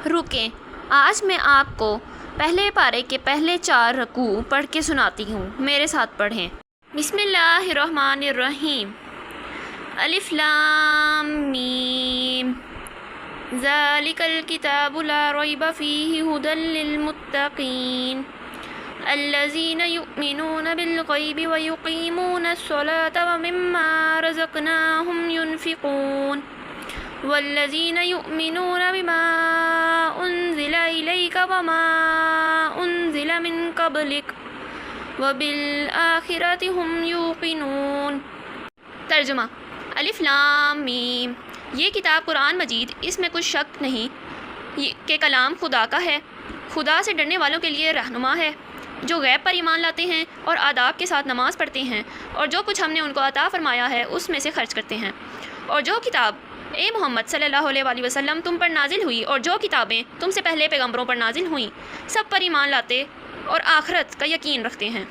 رکیں، آج میں آپ کو پہلے پارے کے پہلے 4 رکوع پڑھ کے سناتی ہوں، میرے ساتھ پڑھیں۔ بسم اللہ الرحمن الرحیم۔ الف لام میم، ذالک الکتاب لا ریب فیہ ھدی للمتقین الذین یؤمنون بالغیب ویقیمون الصلاة ومما رزقناہم ینفقون والذین یؤمنون بما انزل الیک وما انزل من قبلک وبالآخرۃ ہم یوقنون۔ ترجمہ۔ الف لام میم، یہ کتاب قرآن مجید، اس میں کچھ شک نہیں کہ کلام خدا کا ہے، خدا سے ڈرنے والوں کے لیے رہنما ہے، جو غیب پر ایمان لاتے ہیں اور آداب کے ساتھ نماز پڑھتے ہیں، اور جو کچھ ہم نے ان کو عطا فرمایا ہے اس میں سے خرچ کرتے ہیں۔ اور جو کتاب اے محمد صلی اللہ علیہ وآلہ وسلم تم پر نازل ہوئی اور جو کتابیں تم سے پہلے پیغمبروں پر نازل ہوئیں، سب پر ایمان لاتے اور آخرت کا یقین رکھتے ہیں۔